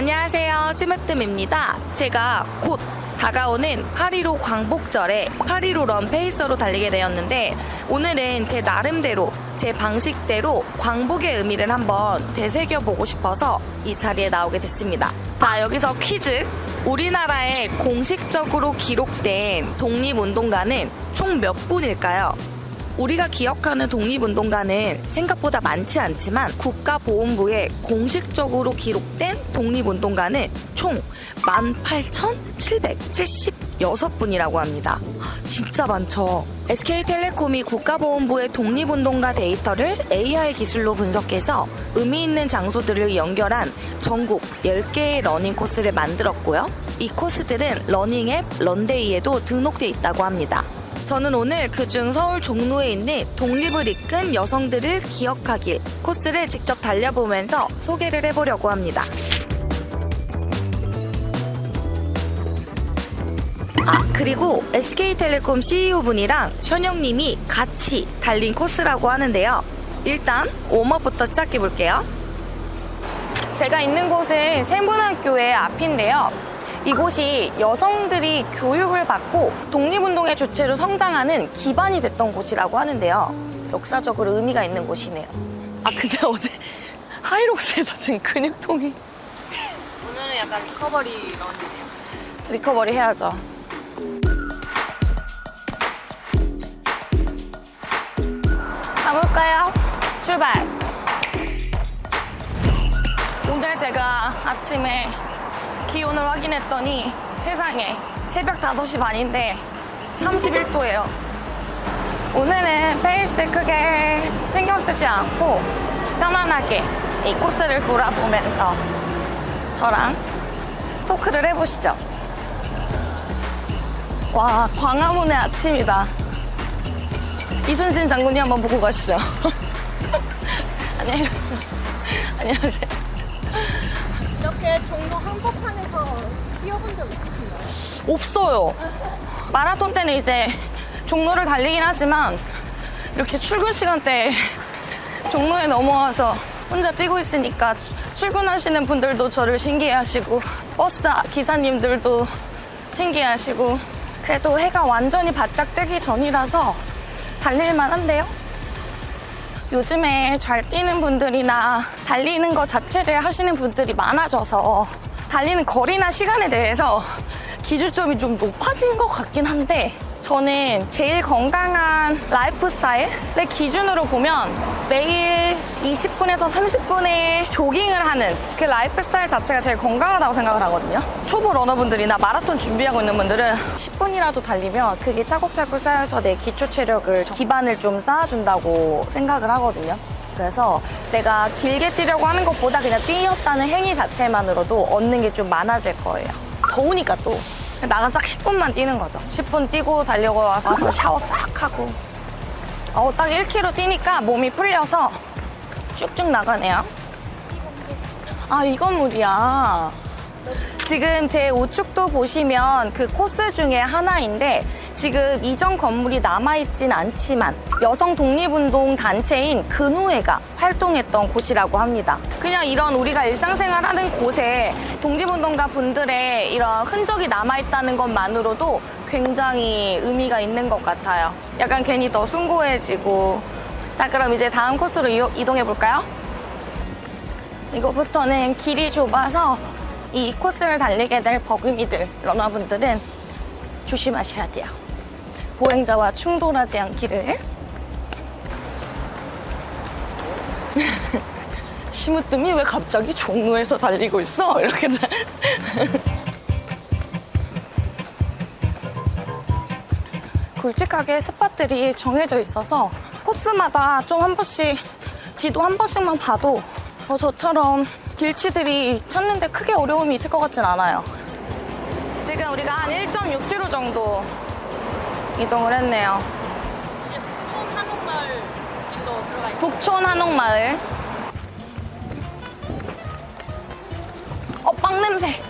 안녕하세요, 심으뜸입니다. 제가 곧 다가오는 8.15 광복절에 8.15 런 페이서로 달리게 되었는데, 오늘은 제 나름대로 제 방식대로 광복의 의미를 한번 되새겨보고 싶어서 이 자리에 나오게 됐습니다. 자, 여기서 퀴즈. 우리나라에 공식적으로 기록된 독립운동가는 총 몇 분일까요? 우리가 기억하는 독립운동가는 생각보다 많지 않지만 국가보훈부에 공식적으로 기록된 독립운동가는 총 18,776분이라고 합니다. 진짜 많죠? SK텔레콤이 국가보훈부의 독립운동가 데이터를 AI 기술로 분석해서 의미 있는 장소들을 연결한 전국 10개의 러닝 코스를 만들었고요. 이 코스들은 러닝 앱 런데이에도 등록돼 있다고 합니다. 저는 오늘 그중 서울 종로에 있는 독립을 이끈 여성들을 기억하길 코스를 직접 달려보면서 소개를 해보려고 합니다. 그리고 SK텔레콤 CEO분이랑 션영님이 같이 달린 코스라고 하는데요. 일단 웜업부터 시작해볼게요. 제가 있는 곳은 세문학교의 앞인데요. 이곳이 여성들이 교육을 받고 독립운동의 주체로 성장하는 기반이 됐던 곳이라고 하는데요. 역사적으로 의미가 있는 곳이네요. 근데 어제 하이록스에서 지금 근육통이. 오늘은 약간 리커버리 런이네요. 리커버리 해야죠. 가볼까요? 출발! 오늘 제가 아침에 기온을 확인했더니 세상에 새벽 5시 반인데 31도예요. 오늘은 페이스 크게 신경 쓰지 않고 편안하게 이 코스를 돌아보면서 저랑 토크를 해보시죠. 와, 광화문의 아침이다. 이순신 장군님 한번 보고 가시죠. 안녕하세요. 이렇게 종로 한복판에서 뛰어본 적 있으신가요? 없어요. 마라톤 때는 이제 종로를 달리긴 하지만 이렇게 출근 시간대에 종로에 넘어와서 혼자 뛰고 있으니까 출근하시는 분들도 저를 신기해하시고 버스 기사님들도 신기해하시고, 그래도 해가 완전히 바짝 뜨기 전이라서 달릴만 한데요. 요즘에 잘 뛰는 분들이나 달리는 것 자체를 하시는 분들이 많아져서 달리는 거리나 시간에 대해서 기준점이 좀 높아진 것 같긴 한데, 저는 제일 건강한 라이프 스타일의 기준으로 보면 매일 20분에서 30분의 조깅을 하는 그 라이프 스타일 자체가 제일 건강하다고 생각을 하거든요. 초보 러너분들이나 마라톤 준비하고 있는 분들은 10분이라도 달리면 그게 차곡차곡 쌓여서 내 기초 체력을, 기반을 좀 쌓아준다고 생각을 하거든요. 그래서 내가 길게 뛰려고 하는 것보다 그냥 뛰었다는 행위 자체만으로도 얻는 게 좀 많아질 거예요. 더우니까 또 나가서 딱 10분만 뛰는 거죠. 10분 뛰고 달려고 와서 샤워 싹 하고. 딱 1km 뛰니까 몸이 풀려서 쭉쭉 나가네요. 이 건물이야. 지금 제 우측도 보시면 그 코스 중에 하나인데, 지금 이전 건물이 남아있진 않지만 여성 독립운동 단체인 근우회가 활동했던 곳이라고 합니다. 그냥 이런 우리가 일상생활 하는 곳에 독립운동가 분들의 이런 흔적이 남아있다는 것만으로도 굉장히 의미가 있는 것 같아요. 약간 괜히 더 숭고해지고. 자, 그럼 이제 다음 코스로 이동해 볼까요? 이거부터는 길이 좁아서 이 코스를 달리게 될 버금이들, 러너분들은 조심하셔야 돼요. 보행자와 충돌하지 않기를. 심으뜸이 왜 갑자기 종로에서 달리고 있어? 이렇게. 굵직하게 스팟들이 정해져 있어서 코스마다 좀 한 번씩, 지도 한 번씩만 봐도 저처럼 길치들이 찾는데 크게 어려움이 있을 것 같진 않아요. 지금 우리가 한 1.6km 정도 이동을 했네요. 이제 북촌 한옥마을 길로 들어가 있어요. 북촌 한옥마을. 빵 냄새.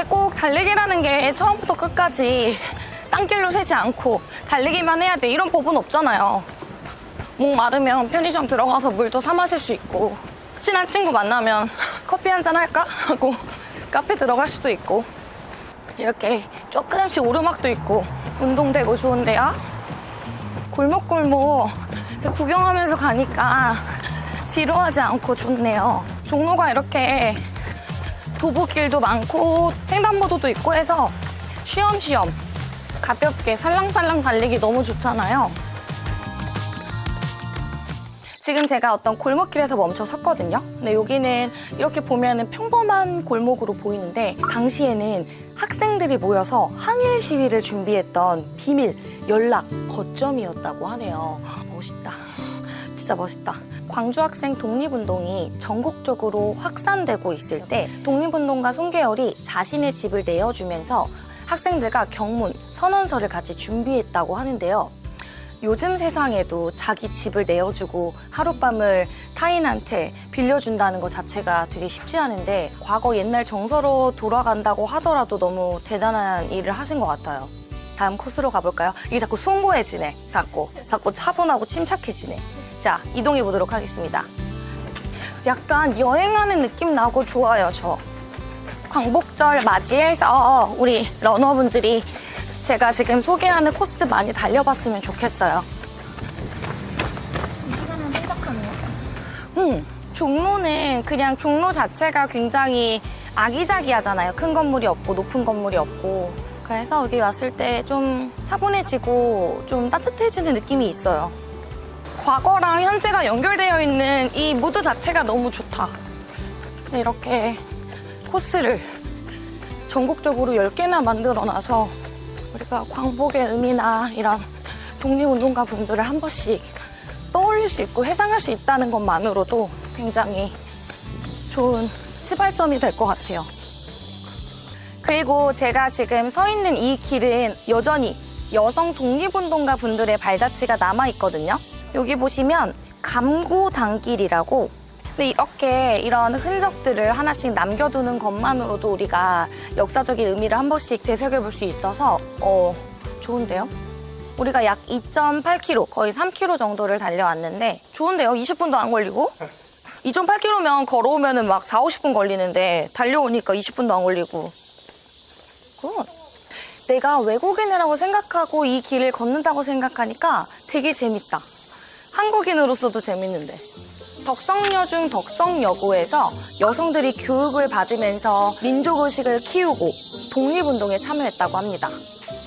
꼭 달리기라는 게 처음부터 끝까지 딴길로 새지 않고 달리기만 해야 돼, 이런 법은 없잖아요. 목 마르면 편의점 들어가서 물도 사 마실 수 있고, 친한 친구 만나면 커피 한잔 할까? 하고 카페 들어갈 수도 있고, 이렇게 조금씩 오르막도 있고 운동되고 좋은데요. 골목골목 구경하면서 가니까 지루하지 않고 좋네요. 종로가 이렇게 도보길도 많고 횡단보도도 있고 해서 쉬엄쉬엄 가볍게 살랑살랑 달리기 너무 좋잖아요. 지금 제가 어떤 골목길에서 멈춰 섰거든요. 근데 여기는 이렇게 보면은 평범한 골목으로 보이는데, 당시에는 학생들이 모여서 항일 시위를 준비했던 비밀 연락 거점이었다고 하네요. 멋있다. 진짜 멋있다. 광주 학생 독립운동이 전국적으로 확산되고 있을 때 독립운동가 송계열이 자신의 집을 내어주면서 학생들과 경문, 선언서를 같이 준비했다고 하는데요. 요즘 세상에도 자기 집을 내어주고 하룻밤을 타인한테 빌려준다는 것 자체가 되게 쉽지 않은데, 과거 옛날 정서로 돌아간다고 하더라도 너무 대단한 일을 하신 것 같아요. 다음 코스로 가볼까요? 이게 자꾸 숭고해지네. 자꾸 차분하고 침착해지네. 자, 이동해 보도록 하겠습니다. 약간 여행하는 느낌 나고 좋아요, 저. 광복절 맞이해서 우리 러너분들이 제가 지금 소개하는 코스 많이 달려봤으면 좋겠어요. 이 시간은 생각하네요. 종로는 그냥 종로 자체가 굉장히 아기자기하잖아요. 큰 건물이 없고 높은 건물이 없고. 그래서 여기 왔을 때 좀 차분해지고 좀 따뜻해지는 느낌이 있어요. 과거랑 현재가 연결되어 있는 이 무드 자체가 너무 좋다. 이렇게 코스를 전국적으로 10개나 만들어놔서 우리가 광복의 의미나 이런 독립운동가 분들을 한 번씩 떠올릴 수 있고 회상할 수 있다는 것만으로도 굉장히 좋은 시발점이 될 것 같아요. 그리고 제가 지금 서 있는 이 길은 여전히 여성 독립운동가 분들의 발자취가 남아있거든요. 여기 보시면 감고단길이라고, 근데 이렇게 이런 흔적들을 하나씩 남겨두는 것만으로도 우리가 역사적인 의미를 한 번씩 되새겨볼 수 있어서 좋은데요? 우리가 약 2.8km, 거의 3km 정도를 달려왔는데 좋은데요? 20분도 안 걸리고? 2.8km면 걸어오면 막 4, 50분 걸리는데 달려오니까 20분도 안 걸리고. 굿. 내가 외국인이라고 생각하고 이 길을 걷는다고 생각하니까 되게 재밌다. 한국인으로서도 재밌는데. 덕성여중 덕성여고에서 여성들이 교육을 받으면서 민족의식을 키우고 독립운동에 참여했다고 합니다.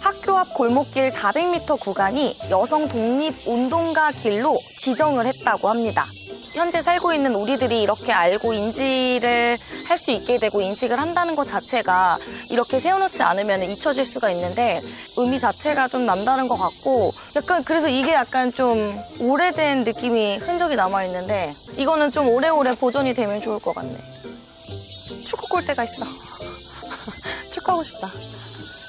학교 앞 골목길 400m 구간이 여성 독립운동가 길로 지정을 했다고 합니다. 현재 살고 있는 우리들이 이렇게 알고 인지를 할 수 있게 되고 인식을 한다는 것 자체가 이렇게 세워놓지 않으면 잊혀질 수가 있는데, 의미 자체가 좀 남다른 것 같고, 약간 그래서 이게 약간 좀 오래된 느낌이 흔적이 남아있는데, 이거는 좀 오래오래 보존이 되면 좋을 것 같네. 축구 골대가 있어. 축구하고 싶다.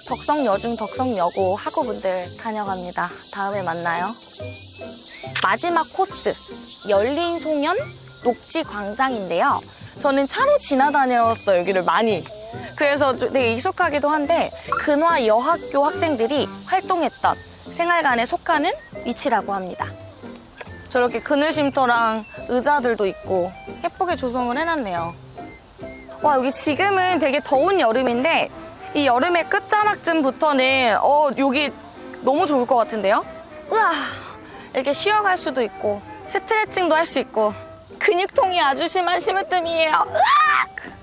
덕성여중 덕성여고 학우분들 다녀갑니다. 다음에 만나요. 마지막 코스, 열린 송연 녹지광장인데요. 저는 차로 지나다녔어요, 여기를 많이. 그래서 되게 익숙하기도 한데, 근화 여학교 학생들이 활동했던 생활관에 속하는 위치라고 합니다. 저렇게 그늘쉼터랑 의자들도 있고 예쁘게 조성을 해놨네요. 와, 여기 지금은 되게 더운 여름인데 이 여름의 끝자락쯤부터는 여기 너무 좋을 것 같은데요? 우와, 이렇게 쉬어갈 수도 있고 스트레칭도 할 수 있고. 근육통이 아주 심한 심으뜸이에요. 으악!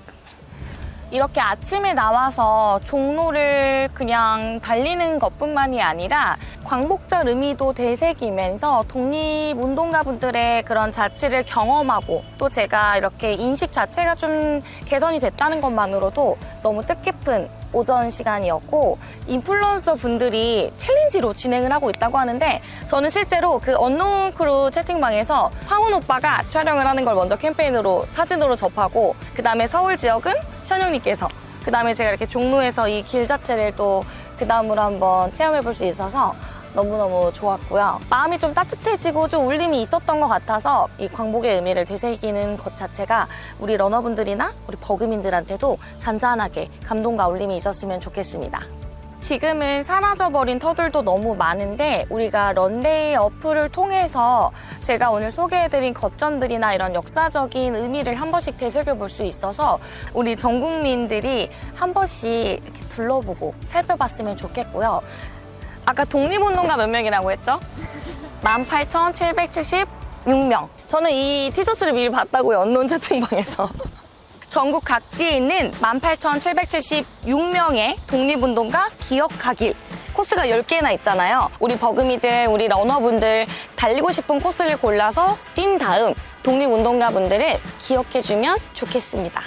이렇게 아침에 나와서 종로를 그냥 달리는 것뿐만이 아니라 광복절 의미도 되새기면서 독립운동가분들의 그런 자취를 경험하고, 또 제가 이렇게 인식 자체가 좀 개선이 됐다는 것만으로도 너무 뜻깊은 오전 시간이었고, 인플루언서 분들이 챌린지로 진행을 하고 있다고 하는데, 저는 실제로 그 언노운 크루 채팅방에서 황훈 오빠가 촬영을 하는 걸 먼저 캠페인으로 사진으로 접하고, 그 다음에 서울 지역은 션영님께서, 그 다음에 제가 이렇게 종로에서 이 길 자체를 또 그 다음으로 한번 체험해 볼 수 있어서 너무너무 좋았고요. 마음이 좀 따뜻해지고 좀 울림이 있었던 것 같아서 이 광복의 의미를 되새기는 것 자체가 우리 러너분들이나 우리 버금인들한테도 잔잔하게 감동과 울림이 있었으면 좋겠습니다. 지금은 사라져버린 터들도 너무 많은데 우리가 런데이 어플을 통해서 제가 오늘 소개해드린 거점들이나 이런 역사적인 의미를 한 번씩 되새겨볼 수 있어서 우리 전 국민들이 한 번씩 이렇게 둘러보고 살펴봤으면 좋겠고요. 아까 독립운동가 몇 명이라고 했죠? 18,776명. 저는 이 티셔츠를 미리 봤다고요, 언론 채팅방에서. 전국 각지에 있는 18,776명의 독립운동가 기억하길. 코스가 10개나 있잖아요. 우리 버금이들, 우리 러너분들 달리고 싶은 코스를 골라서 뛴 다음 독립운동가분들을 기억해주면 좋겠습니다.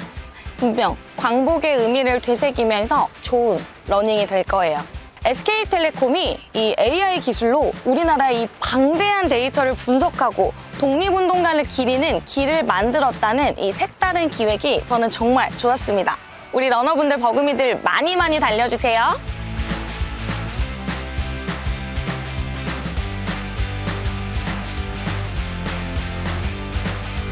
분명 광복의 의미를 되새기면서 좋은 러닝이 될 거예요. SK텔레콤이 이 AI 기술로 우리나라의 이 방대한 데이터를 분석하고 독립운동가를 기리는 길을 만들었다는 이 색다른 기획이 저는 정말 좋았습니다. 우리 러너분들, 버금이들 많이 달려주세요.